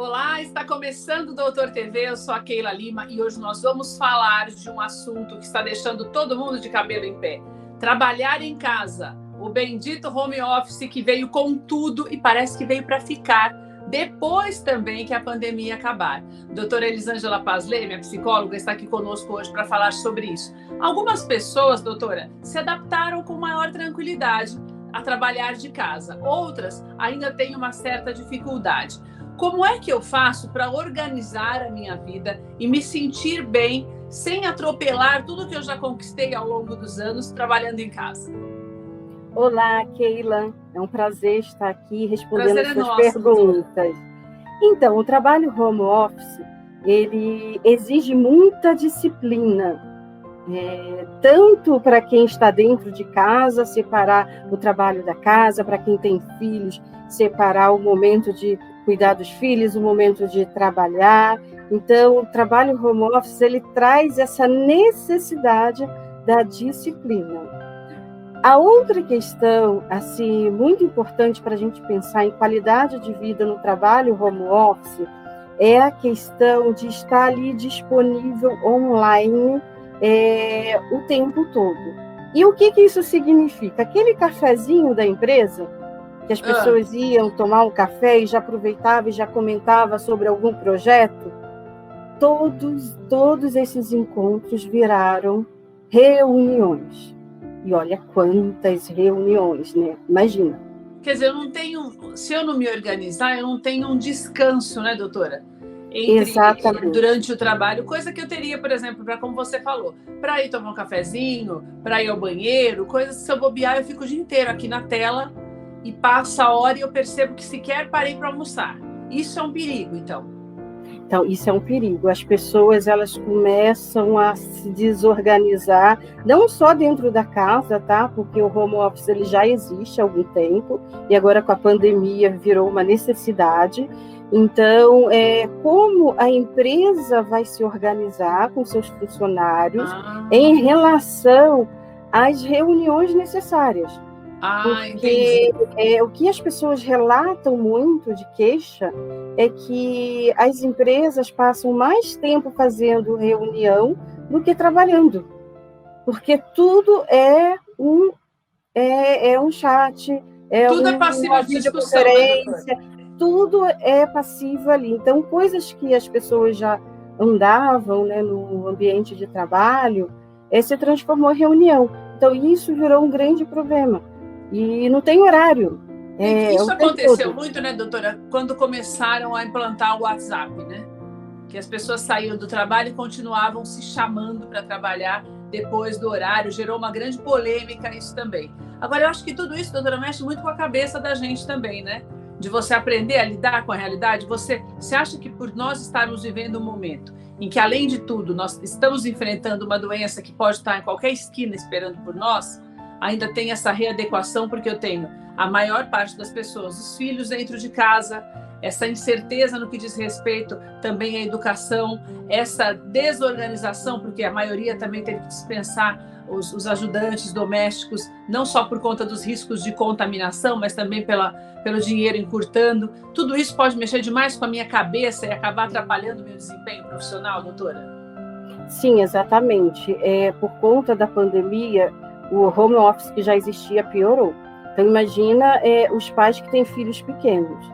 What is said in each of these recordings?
Olá, está começando o Doutor TV, eu sou a Keila Lima e hoje nós vamos falar de um assunto que está deixando todo mundo de cabelo em pé. Trabalhar em casa, o bendito home office que veio com tudo e parece que veio para ficar, depois também que a pandemia acabar. Doutora Elisângela Pazley, minha psicóloga, está aqui conosco hoje para falar sobre isso. Algumas pessoas, doutora, se adaptaram com maior tranquilidade a trabalhar de casa, outras ainda têm uma certa dificuldade. Como é que eu faço para organizar a minha vida e me sentir bem sem atropelar tudo que eu já conquistei ao longo dos anos trabalhando em casa? Olá, Keila. É um prazer estar aqui respondendo as suas nosso, perguntas. Então, o trabalho home office, ele exige muita disciplina. Tanto para quem está dentro de casa, separar o trabalho da casa, para quem tem filhos, separar o momento de cuidar dos filhos, o momento de trabalhar. Então, o trabalho home office, ele traz essa necessidade da disciplina. A outra questão, assim, muito importante para a gente pensar em qualidade de vida no trabalho home office é a questão de estar ali disponível online o tempo todo. E o que isso significa? Aquele cafezinho da empresa, que as pessoas iam tomar um café e já aproveitava e já comentava sobre algum projeto, todos esses encontros viraram reuniões. E olha quantas reuniões, né? Imagina. Quer dizer, se eu não me organizar, eu não tenho um descanso, né, doutora? Durante o trabalho, coisa que eu teria, por exemplo, para como você falou, para ir tomar um cafezinho, para ir ao banheiro, coisas que se eu bobear, eu fico o dia inteiro aqui na tela e passa a hora e eu percebo que sequer parei para almoçar. Isso é um perigo, então. Então, isso é um perigo. As pessoas, elas começam a se desorganizar, não só dentro da casa, tá? Porque o home office ele já existe há algum tempo, e agora com a pandemia virou uma necessidade. Então, como a empresa vai se organizar com seus funcionários em relação às reuniões necessárias. Porque o que as pessoas relatam muito de queixa é que as empresas passam mais tempo fazendo reunião do que trabalhando. Porque tudo é um chat, tudo é passivo de discussão, videoconferência, tudo é passivo ali. Então, coisas que as pessoas já andavam, né, no ambiente de trabalho, se transformou em reunião. Então, isso virou um grande problema. E não tem horário. Isso aconteceu muito, né, doutora? Quando começaram a implantar o WhatsApp, né? Que as pessoas saíam do trabalho e continuavam se chamando para trabalhar depois do horário. Gerou uma grande polêmica isso também. Agora, eu acho que tudo isso, doutora, mexe muito com a cabeça da gente também, né? De você aprender a lidar com a realidade. Você acha que por nós estarmos vivendo um momento em que, além de tudo, nós estamos enfrentando uma doença que pode estar em qualquer esquina esperando por nós, ainda tem essa readequação, porque eu tenho a maior parte das pessoas, os filhos dentro de casa, essa incerteza no que diz respeito também à educação, essa desorganização, porque a maioria também teve que dispensar os ajudantes domésticos, não só por conta dos riscos de contaminação, mas também pelo dinheiro encurtando. Tudo isso pode mexer demais com a minha cabeça e acabar atrapalhando o meu desempenho profissional, doutora? Sim, exatamente. Por conta da pandemia, o home office que já existia piorou. Então, imagina os pais que têm filhos pequenos.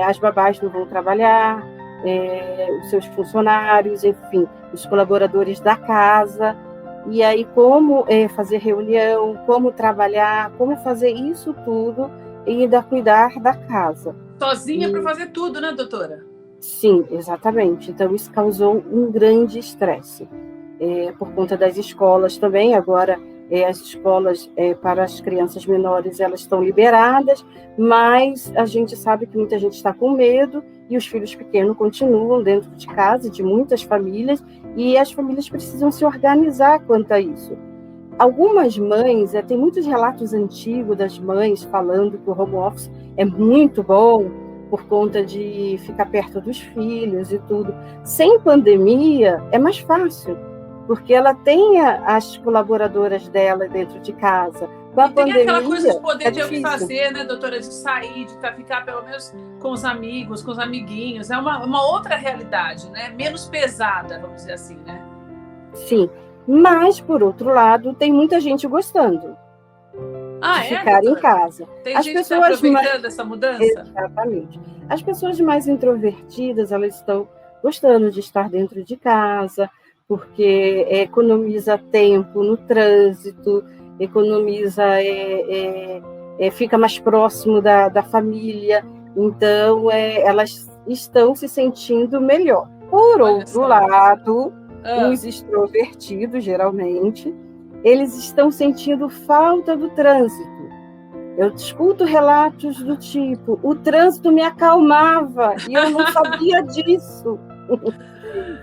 As babás não vão trabalhar, os seus funcionários, enfim, os colaboradores da casa. E aí, como fazer reunião, como trabalhar, como fazer isso tudo e ainda cuidar da casa. Sozinha para fazer tudo, né, doutora? Sim, exatamente. Então, isso causou um grande estresse. Por conta das escolas também, agora as escolas para as crianças menores, elas estão liberadas, mas a gente sabe que muita gente está com medo e os filhos pequenos continuam dentro de casa, de muitas famílias, e as famílias precisam se organizar quanto a isso. Algumas mães, tem muitos relatos antigos das mães falando que o home office é muito bom por conta de ficar perto dos filhos e tudo. Sem pandemia, é mais fácil, porque ela tem as colaboradoras dela dentro de casa. Com a e tem pandemia, aquela coisa de poder é ter o que difícil. fazer, né, doutora? De sair, de ficar pelo menos com os amigos, com os amiguinhos. É uma outra realidade, né? Menos pesada, vamos dizer assim, né? Sim, mas, por outro lado, tem muita gente gostando de ficar doutora? em casa. Tem As gente que está pessoas aproveitando essa mudança? Exatamente. As pessoas mais introvertidas, elas estão gostando de estar dentro de casa, porque economiza tempo no trânsito, economiza, fica mais próximo da família, então elas estão se sentindo melhor. Por outro lado, os extrovertidos, geralmente, eles estão sentindo falta do trânsito. Eu escuto relatos do tipo, o trânsito me acalmava e eu não sabia disso.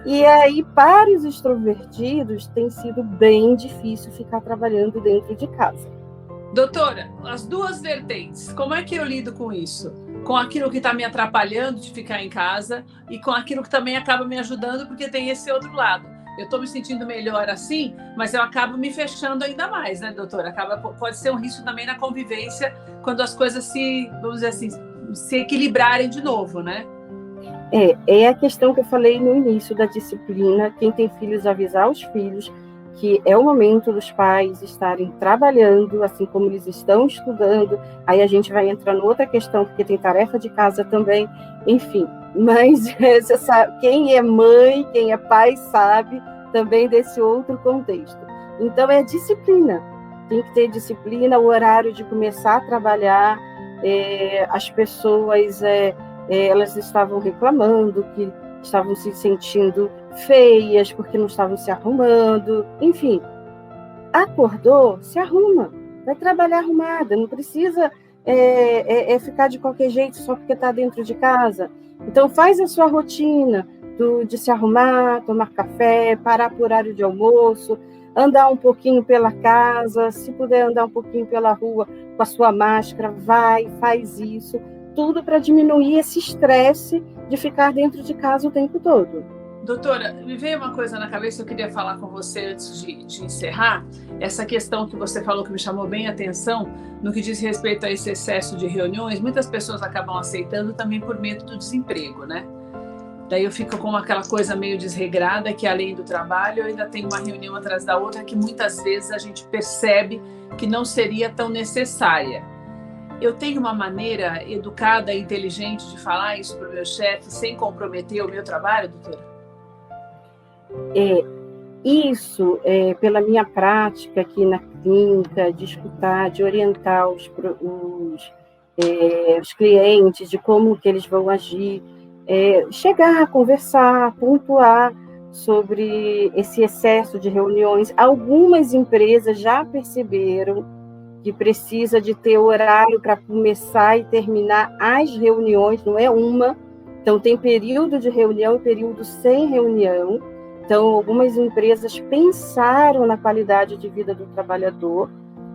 E aí, para os extrovertidos, tem sido bem difícil ficar trabalhando dentro de casa. Doutora, as duas vertentes, como é que eu lido com isso? Com aquilo que está me atrapalhando de ficar em casa e com aquilo que também acaba me ajudando, porque tem esse outro lado. Eu estou me sentindo melhor assim, mas eu acabo me fechando ainda mais, né, doutora? Pode ser um risco também na convivência, quando as coisas vamos dizer assim, se equilibrarem de novo, né? É a questão que eu falei no início da disciplina, quem tem filhos, avisar os filhos que é o momento dos pais estarem trabalhando, assim como eles estão estudando. Aí a gente vai entrar em outra questão, porque tem tarefa de casa também, enfim. Mas você sabe, quem é mãe, quem é pai, sabe também desse outro contexto. Então, é disciplina. Tem que ter disciplina, o horário de começar a trabalhar. As pessoas, elas estavam reclamando que estavam se sentindo feias, porque não estavam se arrumando, enfim. Acordou, se arruma, vai trabalhar arrumada, não precisa ficar de qualquer jeito só porque está dentro de casa. Então, faz a sua rotina de se arrumar, tomar café, parar por horário de almoço, andar um pouquinho pela casa, se puder andar um pouquinho pela rua com a sua máscara, faz isso, tudo para diminuir esse estresse de ficar dentro de casa o tempo todo. Doutora, me veio uma coisa na cabeça que eu queria falar com você antes de encerrar. Essa questão que você falou que me chamou bem a atenção, no que diz respeito a esse excesso de reuniões, muitas pessoas acabam aceitando também por medo do desemprego, né? Daí eu fico com aquela coisa meio desregrada, que além do trabalho, eu ainda tenho uma reunião atrás da outra, que muitas vezes a gente percebe que não seria tão necessária. Eu tenho uma maneira educada e inteligente de falar isso para o meu chefe, sem comprometer o meu trabalho, doutora? Isso, pela minha prática aqui na clínica, de escutar, de orientar os clientes, de como que eles vão agir, chegar a conversar, pontuar sobre esse excesso de reuniões. Algumas empresas já perceberam que precisa de ter horário para começar e terminar as reuniões, não é uma. Então, tem período de reunião e período sem reunião. Então, algumas empresas pensaram na qualidade de vida do trabalhador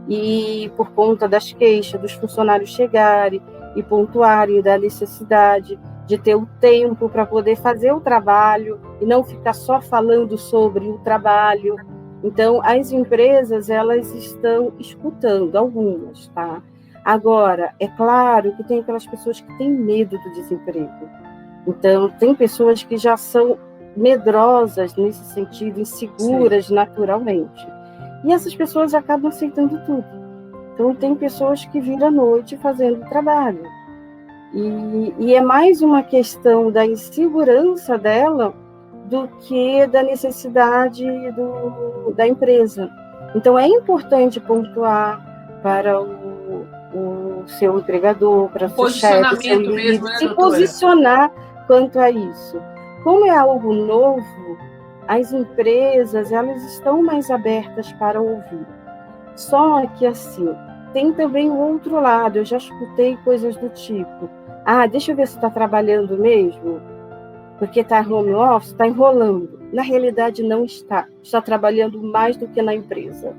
e, por conta das queixas dos funcionários chegarem e pontuarem da necessidade de ter o tempo para poder fazer o trabalho e não ficar só falando sobre o trabalho. Então, as empresas, elas estão escutando, algumas, tá? Agora, é claro que tem aquelas pessoas que têm medo do desemprego. Então, tem pessoas que já são medrosas nesse sentido, inseguras naturalmente. E essas pessoas acabam aceitando tudo. Então, tem pessoas que viram à noite fazendo trabalho. E é mais uma questão da insegurança dela do que da necessidade da empresa. Então, é importante pontuar para o seu empregador, para o seu chefe, seu líder, né, se posicionar quanto a isso. Como é algo novo, as empresas, elas estão mais abertas para ouvir. Só que, assim, tem também o outro lado. Eu já escutei coisas do tipo, deixa eu ver se está trabalhando mesmo, porque está home office, está enrolando. Na realidade, não está. Está trabalhando mais do que na empresa.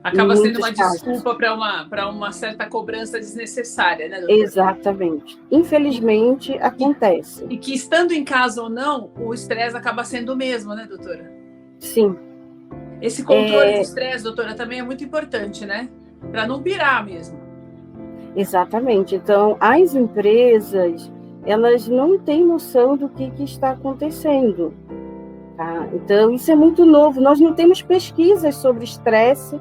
Acaba sendo uma desculpa para uma certa cobrança desnecessária, né, doutora? Exatamente. Infelizmente, acontece. E que, estando em casa ou não, o estresse acaba sendo o mesmo, né, doutora? Sim. Esse controle do estresse, doutora, também é muito importante, né? para não pirar mesmo. Exatamente. Então, as empresas, elas não têm noção do que está acontecendo. Tá? Então, isso é muito novo. Nós não temos pesquisas sobre estresse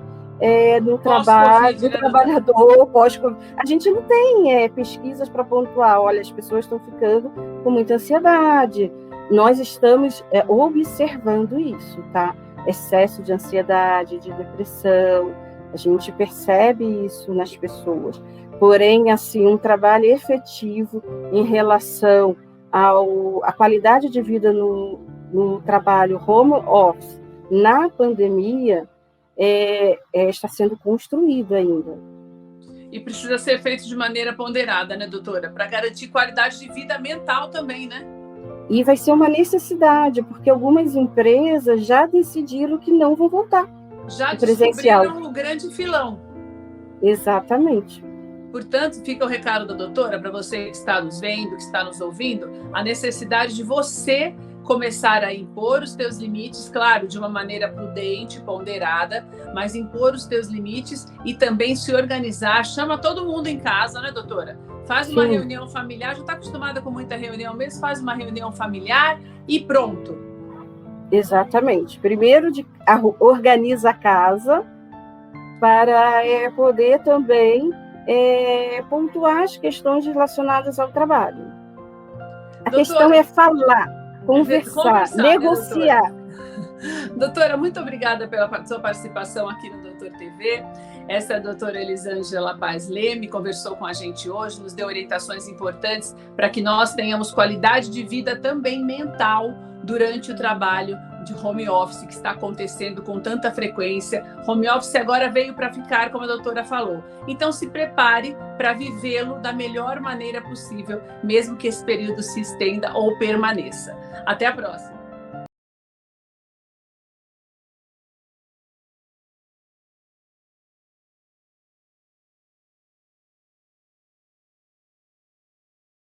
no trabalho, do trabalhador, pós-Covid. A gente não tem pesquisas para pontuar, olha, as pessoas estão ficando com muita ansiedade. Nós estamos observando isso, tá? Excesso de ansiedade, de depressão, a gente percebe isso nas pessoas. Porém, assim, um trabalho efetivo em relação à qualidade de vida no trabalho home office, na pandemia, está sendo construído ainda. E precisa ser feito de maneira ponderada, né, doutora? Para garantir qualidade de vida mental também, né? E vai ser uma necessidade, porque algumas empresas já decidiram que não vão voltar. Já descobriram o grande filão. Exatamente. Portanto, fica o recado da doutora para você que está nos vendo, que está nos ouvindo, a necessidade de você começar a impor os teus limites, claro, de uma maneira prudente, ponderada, mas impor os teus limites e também se organizar. Chama todo mundo em casa, né, doutora? Faz uma reunião familiar, já está acostumada com muita reunião mesmo, faz uma reunião familiar e pronto. Exatamente. Primeiro, organiza a casa para poder também pontuar as questões relacionadas ao trabalho. A questão é falar, conversar, negociar. Doutora, muito obrigada pela sua participação aqui no Doutor TV. Essa é a doutora Elisângela Paz Leme, conversou com a gente hoje, nos deu orientações importantes para que nós tenhamos qualidade de vida também mental durante o trabalho de home office que está acontecendo com tanta frequência. Home office agora veio para ficar, como a doutora falou. Então se prepare para vivê-lo da melhor maneira possível, mesmo que esse período se estenda ou permaneça. Até a próxima.